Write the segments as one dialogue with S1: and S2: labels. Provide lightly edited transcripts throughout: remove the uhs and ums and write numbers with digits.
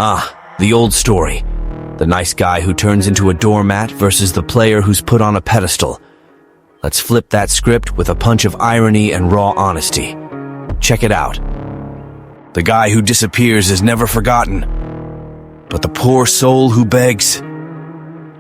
S1: Ah, the old story. The nice guy who turns into a doormat versus the player who's put on a pedestal. Let's flip that script with a punch of irony and raw honesty. Check it out. The guy who disappears is never forgotten. But the poor soul who begs,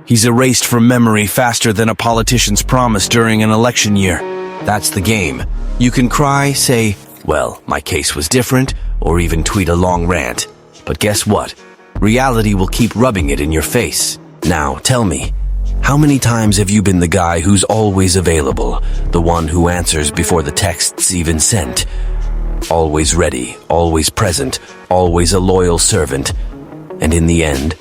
S1: he's erased from memory faster than a politician's promise during an election year. That's the game. You can cry, say, well, my case was different, or even tweet a long rant. But guess what? Reality will keep rubbing it in your face. Now, tell me, how many times have you been the guy who's always available, the one who answers before the text's even sent? Always ready, always present, always a loyal servant. And in the end,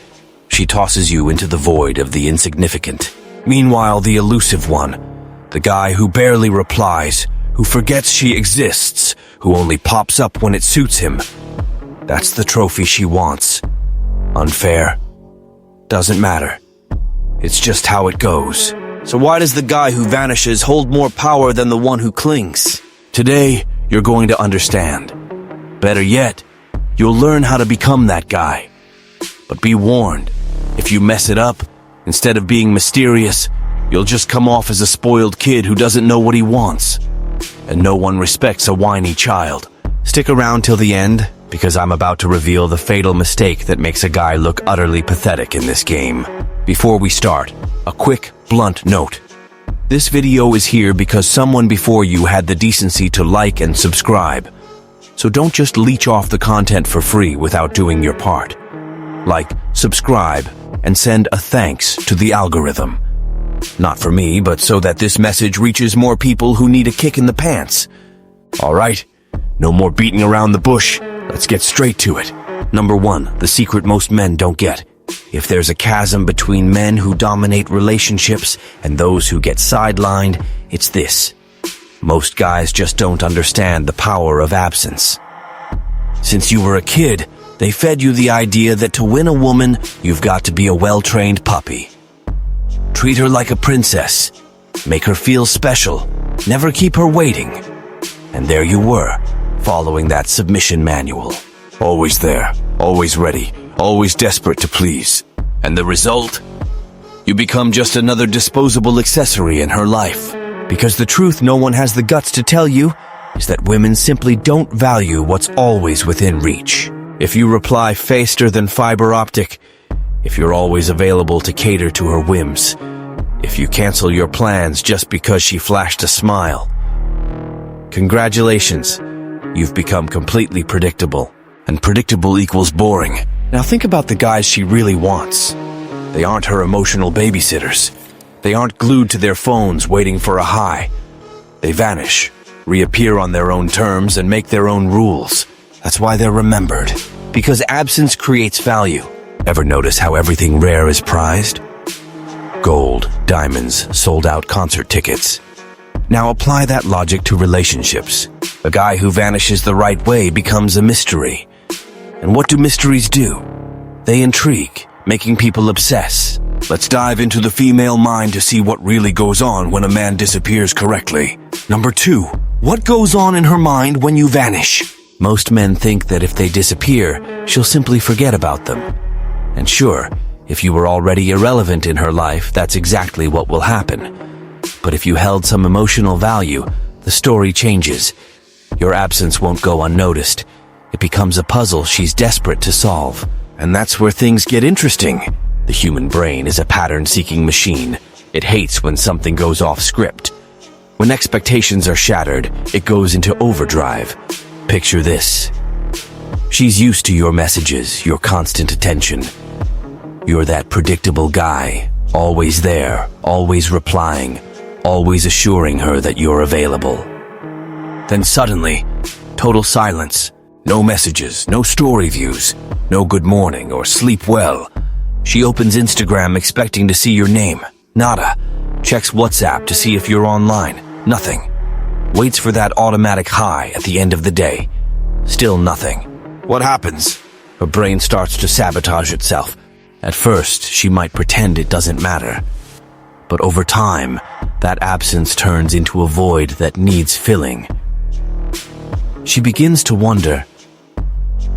S1: she tosses you into the void of the insignificant. Meanwhile, the elusive one, the guy who barely replies, who forgets she exists, who only pops up when it suits him. That's the trophy she wants. Unfair? Doesn't matter. It's just how it goes. So why does the guy who vanishes hold more power than the one who clings? Today, you're going to understand. Better yet, you'll learn how to become that guy. But be warned, if you mess it up, instead of being mysterious, you'll just come off as a spoiled kid who doesn't know what he wants. And no one respects a whiny child. Stick around till the end, because I'm about to reveal the fatal mistake that makes a guy look utterly pathetic in this game. Before we start, a quick, blunt note. This video is here because someone before you had the decency to like and subscribe. So don't just leech off the content for free without doing your part. Like, subscribe, and send a thanks to the algorithm. Not for me, but so that this message reaches more people who need a kick in the pants. Alright, no more beating around the bush. Let's get straight to it. Number 1, the secret most men don't get. If there's a chasm between men who dominate relationships and those who get sidelined, it's this. Most guys just don't understand the power of absence. Since you were a kid, they fed you the idea that to win a woman, you've got to be a well-trained puppy. Treat her like a princess. Make her feel special. Never keep her waiting. And there you were, following that submission manual. Always there, always ready, always desperate to please. And the result? You become just another disposable accessory in her life. Because the truth no one has the guts to tell you is that women simply don't value what's always within reach. If you reply faster than fiber optic, if you're always available to cater to her whims, if you cancel your plans just because she flashed a smile, congratulations, you've become completely predictable. And predictable equals boring. Now think about the guys she really wants. They aren't her emotional babysitters. They aren't glued to their phones waiting for a high. They vanish, reappear on their own terms, and make their own rules. That's why they're remembered. Because absence creates value. Ever notice how everything rare is prized? Gold, diamonds, sold-out concert tickets. Now apply that logic to relationships. A guy who vanishes the right way becomes a mystery. And what do mysteries do? They intrigue, making people obsess. Let's dive into the female mind to see what really goes on when a man disappears correctly. Number 2, what goes on in her mind when you vanish? Most men think that if they disappear, she'll simply forget about them. And sure, if you were already irrelevant in her life, that's exactly what will happen. But if you held some emotional value, the story changes. Your absence won't go unnoticed. It becomes a puzzle she's desperate to solve. And that's where things get interesting. The human brain is a pattern-seeking machine. It hates when something goes off script. When expectations are shattered, it goes into overdrive. Picture this. She's used to your messages, your constant attention. You're that predictable guy, always there, always replying, always assuring her that you're available. Then suddenly, total silence. No messages, no story views, no good morning or sleep well. She opens Instagram expecting to see your name. Nada. Checks WhatsApp to see if you're online. Nothing. Waits for that automatic high at the end of the day. Still nothing. What happens? Her brain starts to sabotage itself. At first, she might pretend it doesn't matter. But over time, that absence turns into a void that needs filling. She begins to wonder,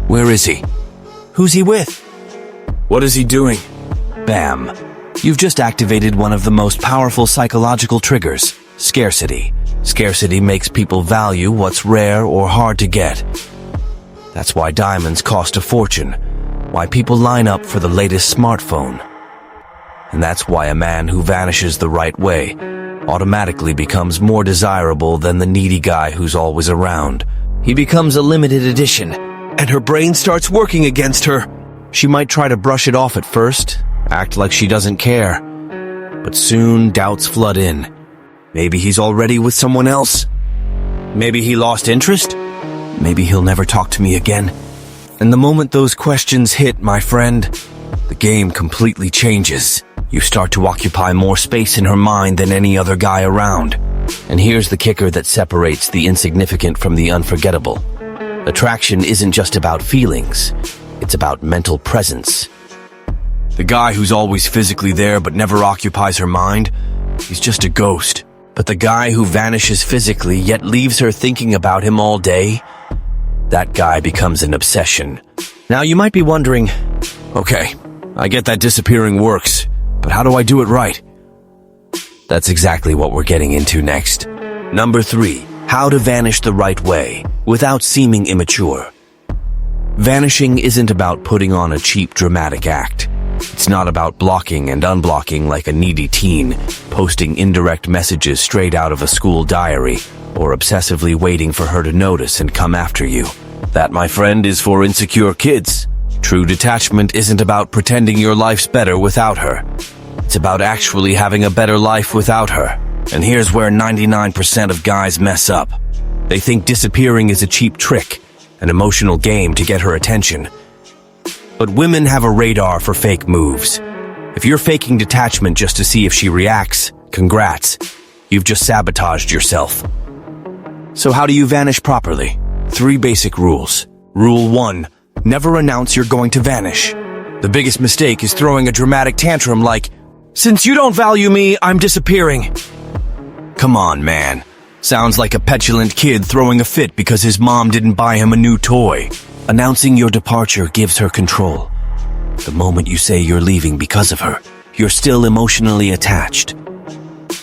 S1: where is he? Who's he with? What is he doing? Bam. You've just activated one of the most powerful psychological triggers, scarcity. Scarcity makes people value what's rare or hard to get. That's why diamonds cost a fortune, why people line up for the latest smartphone. And that's why a man who vanishes the right way automatically becomes more desirable than the needy guy who's always around. He becomes a limited edition, and her brain starts working against her. She might try to brush it off at first, act like she doesn't care. But soon doubts flood in. Maybe he's already with someone else. Maybe he lost interest. Maybe he'll never talk to me again. And the moment those questions hit, my friend, the game completely changes. You start to occupy more space in her mind than any other guy around. And here's the kicker that separates the insignificant from the unforgettable. Attraction isn't just about feelings. It's about mental presence. The guy who's always physically there but never occupies her mind, he's just a ghost. But the guy who vanishes physically yet leaves her thinking about him all day, that guy becomes an obsession. Now you might be wondering, okay, I get that disappearing works, but how do I do it right? That's exactly what we're getting into next. Number 3, how to vanish the right way without seeming immature. Vanishing isn't about putting on a cheap dramatic act. It's not about blocking and unblocking like a needy teen, posting indirect messages straight out of a school diary, or obsessively waiting for her to notice and come after you. That, my friend, is for insecure kids. True detachment isn't about pretending your life's better without her. It's about actually having a better life without her. And here's where 99% of guys mess up. They think disappearing is a cheap trick, an emotional game to get her attention. But women have a radar for fake moves. If you're faking detachment just to see if she reacts, congrats. You've just sabotaged yourself. So how do you vanish properly? 3 basic rules. Rule 1. Never announce you're going to vanish. The biggest mistake is throwing a dramatic tantrum like, "Since you don't value me, I'm disappearing." Come on, man. Sounds like a petulant kid throwing a fit because his mom didn't buy him a new toy. Announcing your departure gives her control. The moment you say you're leaving because of her, you're still emotionally attached.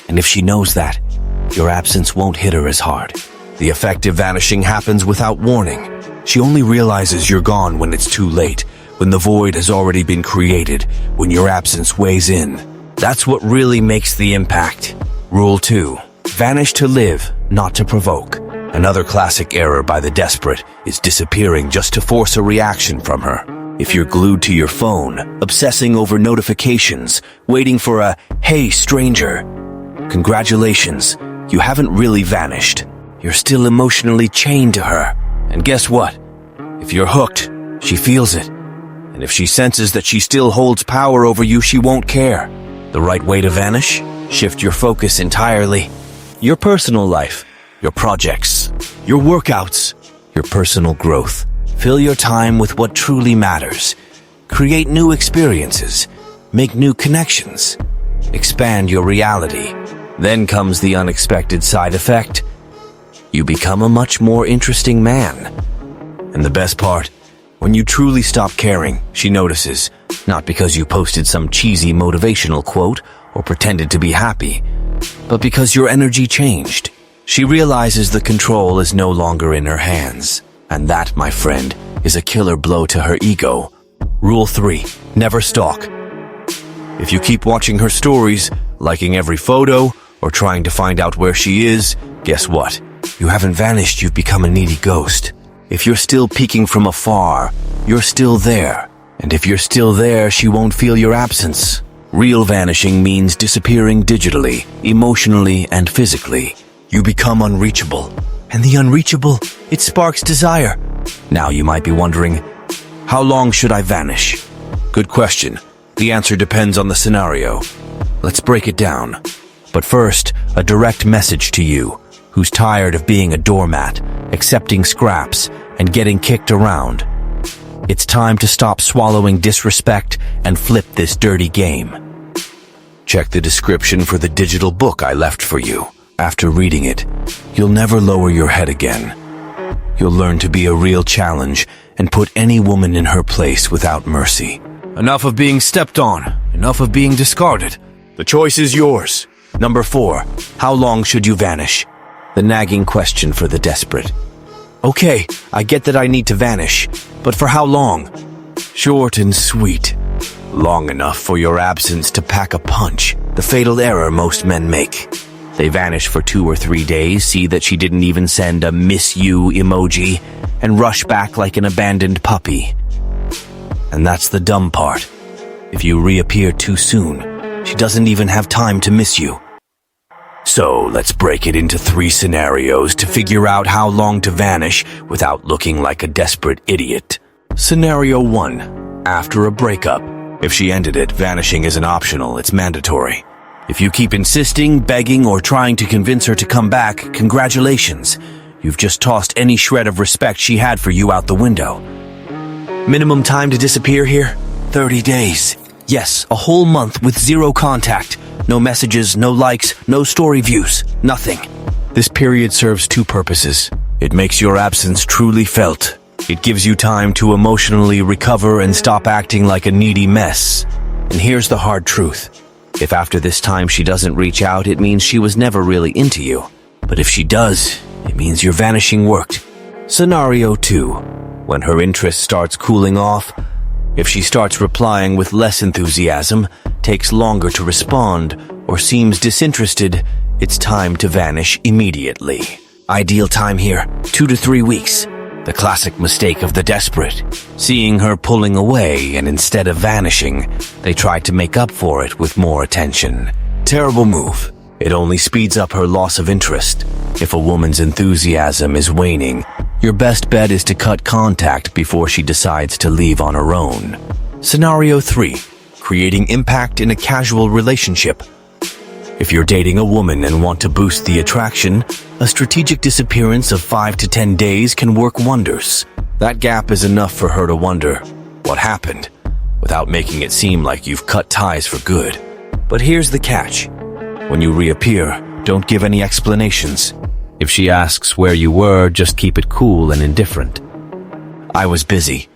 S1: And if she knows that, your absence won't hit her as hard. The effective vanishing happens without warning. She only realizes you're gone when it's too late, when the void has already been created, when your absence weighs in. That's what really makes the impact. Rule 2. Vanish to live, not to provoke. Another classic error by the desperate is disappearing just to force a reaction from her. If you're glued to your phone, obsessing over notifications, waiting for a "Hey, stranger," congratulations, you haven't really vanished. You're still emotionally chained to her. And guess what? If you're hooked, she feels it. And if she senses that she still holds power over you, she won't care. The right way to vanish? Shift your focus entirely. Your personal life, your projects, your workouts, your personal growth. Fill your time with what truly matters. Create new experiences. Make new connections. Expand your reality. Then comes the unexpected side effect. You become a much more interesting man. And the best part, when you truly stop caring, she notices, not because you posted some cheesy motivational quote or pretended to be happy, but because your energy changed. She realizes the control is no longer in her hands. And that, my friend, is a killer blow to her ego. Rule 3. Never stalk. If you keep watching her stories, liking every photo, or trying to find out where she is, guess what? You haven't vanished, you've become a needy ghost. If you're still peeking from afar, you're still there. And if you're still there, she won't feel your absence. Real vanishing means disappearing digitally, emotionally, and physically. You become unreachable. And the unreachable, it sparks desire. Now you might be wondering, how long should I vanish? Good question. The answer depends on the scenario. Let's break it down. But first, a direct message to you, who's tired of being a doormat, accepting scraps, and getting kicked around. It's time to stop swallowing disrespect and flip this dirty game. Check the description for the digital book I left for you. After reading it, you'll never lower your head again. You'll learn to be a real challenge and put any woman in her place without mercy. Enough of being stepped on. Enough of being discarded. The choice is yours. Number 4. How long should you vanish? The nagging question for the desperate. Okay, I get that I need to vanish, but for how long? Short and sweet. Long enough for your absence to pack a punch, the fatal error most men make. They vanish for 2 or 3 days, see that she didn't even send a miss you emoji, and rush back like an abandoned puppy. And that's the dumb part. If you reappear too soon, she doesn't even have time to miss you. So let's break it into 3 scenarios to figure out how long to vanish without looking like a desperate idiot. Scenario 1. After a breakup. If she ended it, vanishing isn't optional, it's mandatory. If you keep insisting, begging, or trying to convince her to come back, congratulations. You've just tossed any shred of respect she had for you out the window. Minimum time to disappear here? 30 days. Yes, a whole month with 0 contact. No messages, no likes, no story views, nothing. This period serves 2 purposes. It makes your absence truly felt. It gives you time to emotionally recover and stop acting like a needy mess. And here's the hard truth. If after this time she doesn't reach out, it means she was never really into you. But if she does, it means your vanishing worked. Scenario 2. When her interest starts cooling off, if she starts replying with less enthusiasm, takes longer to respond, or seems disinterested, it's time to vanish immediately. Ideal time here, 2 to 3 weeks. The classic mistake of the desperate. Seeing her pulling away and instead of vanishing, they try to make up for it with more attention. Terrible move. It only speeds up her loss of interest. If a woman's enthusiasm is waning, your best bet is to cut contact before she decides to leave on her own. Scenario 3. Creating impact in a casual relationship. If you're dating a woman and want to boost the attraction, a strategic disappearance of 5 to 10 days can work wonders. That gap is enough for her to wonder, what happened? Without making it seem like you've cut ties for good. But here's the catch. When you reappear, don't give any explanations. If she asks where you were, just keep it cool and indifferent. I was busy.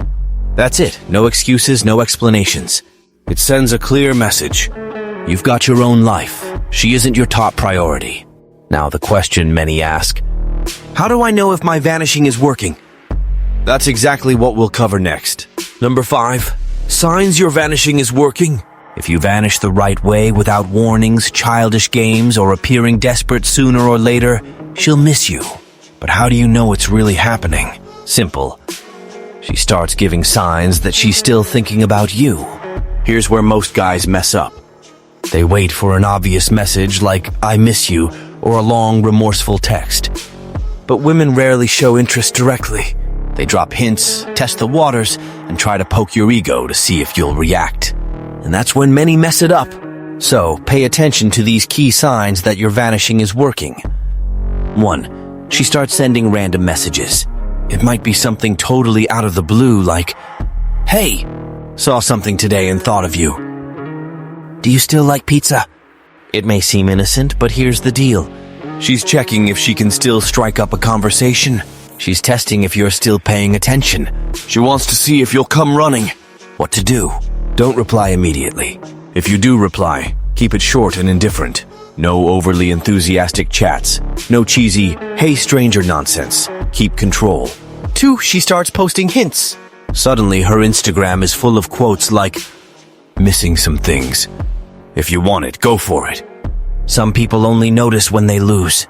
S1: That's it. No excuses, no explanations. It sends a clear message. You've got your own life. She isn't your top priority. Now the question many ask, how do I know if my vanishing is working? That's exactly what we'll cover next. Number 5, signs your vanishing is working. If you vanish the right way without warnings, childish games, or appearing desperate sooner or later, she'll miss you. But how do you know it's really happening? Simple. She starts giving signs that she's still thinking about you. Here's where most guys mess up. They wait for an obvious message like, I miss you, or a long, remorseful text. But women rarely show interest directly. They drop hints, test the waters, and try to poke your ego to see if you'll react. And that's when many mess it up. So, pay attention to these key signs that your vanishing is working. 1. She starts sending random messages. It might be something totally out of the blue like, hey, saw something today and thought of you. Do you still like pizza? It may seem innocent, but here's the deal. She's checking if she can still strike up a conversation. She's testing if you're still paying attention. She wants to see if you'll come running. What to do? Don't reply immediately. If you do reply, keep it short and indifferent. No overly enthusiastic chats. No cheesy, hey stranger nonsense. Keep control. 2. She starts posting hints. Suddenly, her Instagram is full of quotes like, missing some things. If you want it, go for it. Some people only notice when they lose.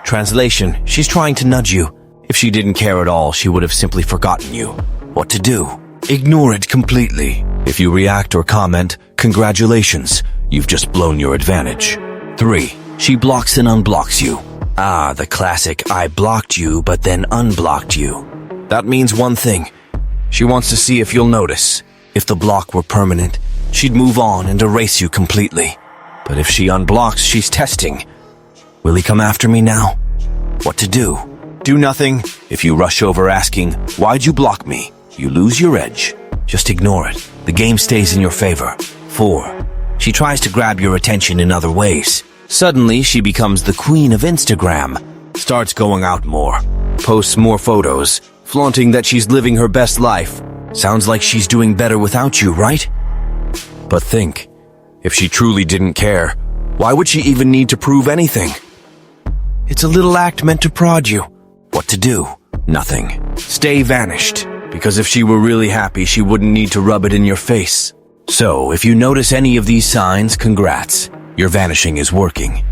S1: Translation, she's trying to nudge you. If she didn't care at all, she would have simply forgotten you. What to do? Ignore it completely. If you react or comment, congratulations, you've just blown your advantage. 3. She blocks and unblocks you. Ah, the classic, I blocked you, but then unblocked you. That means one thing. She wants to see if you'll notice. If the block were permanent, she'd move on and erase you completely. But if she unblocks, she's testing. Will he come after me now? What to do? Do nothing. If you rush over asking, why'd you block me? You lose your edge. Just ignore it. The game stays in your favor. 4. She tries to grab your attention in other ways. Suddenly, she becomes the queen of Instagram. Starts going out more. Posts more photos. Flaunting that she's living her best life. Sounds like she's doing better without you, right? But think, if she truly didn't care, why would she even need to prove anything? It's a little act meant to prod you. What to do? Nothing. Stay vanished, because if she were really happy, she wouldn't need to rub it in your face. So, if you notice any of these signs, congrats. Your vanishing is working.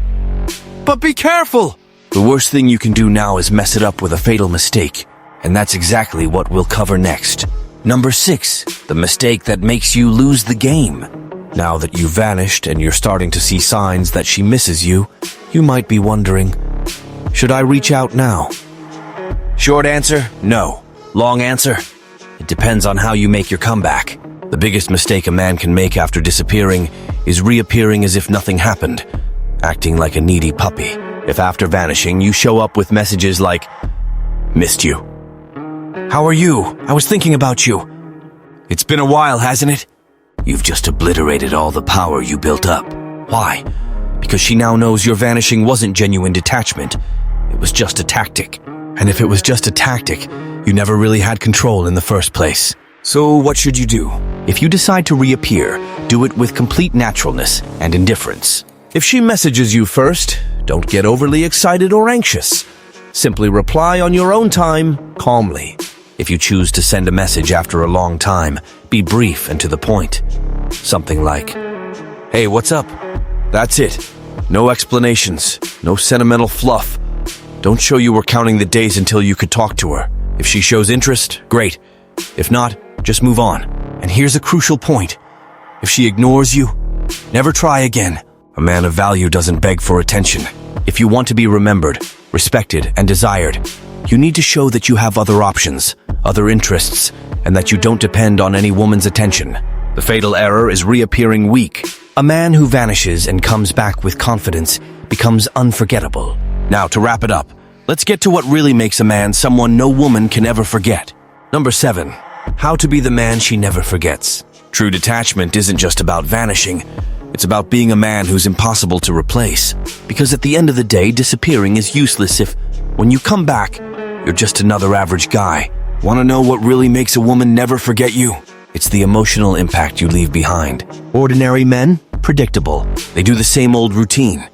S1: But be careful! The worst thing you can do now is mess it up with a fatal mistake, and that's exactly what we'll cover next. Number 6, the mistake that makes you lose the game. Now that you've vanished and you're starting to see signs that she misses you, you might be wondering, should I reach out now? Short answer, no. Long answer, it depends on how you make your comeback. The biggest mistake a man can make after disappearing is reappearing as if nothing happened, acting like a needy puppy. If after vanishing you show up with messages like, "Missed you. How are you? I was thinking about you. It's been a while, hasn't it?" You've just obliterated all the power you built up. Why? Because she now knows your vanishing wasn't genuine detachment. It was just a tactic. And if it was just a tactic, you never really had control in the first place. So what should you do? If you decide to reappear, do it with complete naturalness and indifference. If she messages you first, don't get overly excited or anxious. Simply reply on your own time, calmly. If you choose to send a message after a long time, be brief and to the point. Something like, "Hey, what's up?" That's it. No explanations, no sentimental fluff. Don't show you were counting the days until you could talk to her. If she shows interest, great. If not, just move on. And here's a crucial point. If she ignores you, never try again. A man of value doesn't beg for attention. If you want to be remembered, respected, and desired, you need to show that you have other options, other interests, and that you don't depend on any woman's attention. The fatal error is reappearing weak. A man who vanishes and comes back with confidence becomes unforgettable. Now, to wrap it up, let's get to what really makes a man someone no woman can ever forget. Number 7, how to be the man she never forgets. True detachment isn't just about vanishing. It's about being a man who's impossible to replace. Because at the end of the day, disappearing is useless if, when you come back, you're just another average guy. Want to know what really makes a woman never forget you? It's the emotional impact you leave behind. Ordinary men? Predictable. They do the same old routine.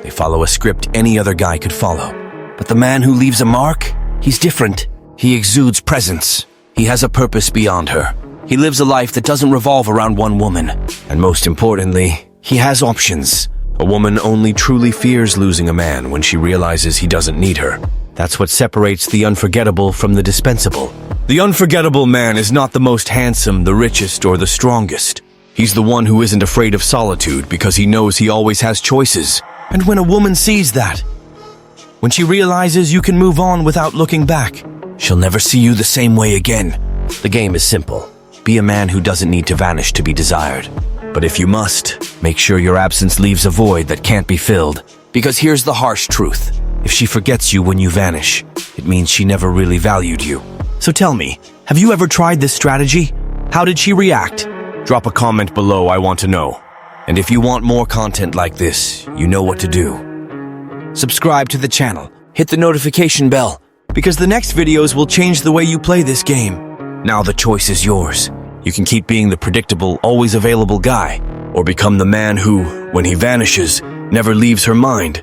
S1: They follow a script any other guy could follow. But the man who leaves a mark? He's different. He exudes presence. He has a purpose beyond her. He lives a life that doesn't revolve around one woman. And most importantly, he has options. A woman only truly fears losing a man when she realizes he doesn't need her. That's what separates the unforgettable from the dispensable. The unforgettable man is not the most handsome, the richest, or the strongest. He's the one who isn't afraid of solitude because he knows he always has choices. And when a woman sees that, when she realizes you can move on without looking back, she'll never see you the same way again. The game is simple. Be a man who doesn't need to vanish to be desired. But if you must, make sure your absence leaves a void that can't be filled. Because here's the harsh truth. If she forgets you when you vanish, it means she never really valued you. So tell me, have you ever tried this strategy? How did she react? Drop a comment below, I want to know. And if you want more content like this, you know what to do. Subscribe to the channel, hit the notification bell, because the next videos will change the way you play this game. Now the choice is yours. You can keep being the predictable, always available guy, or become the man who, when he vanishes, never leaves her mind.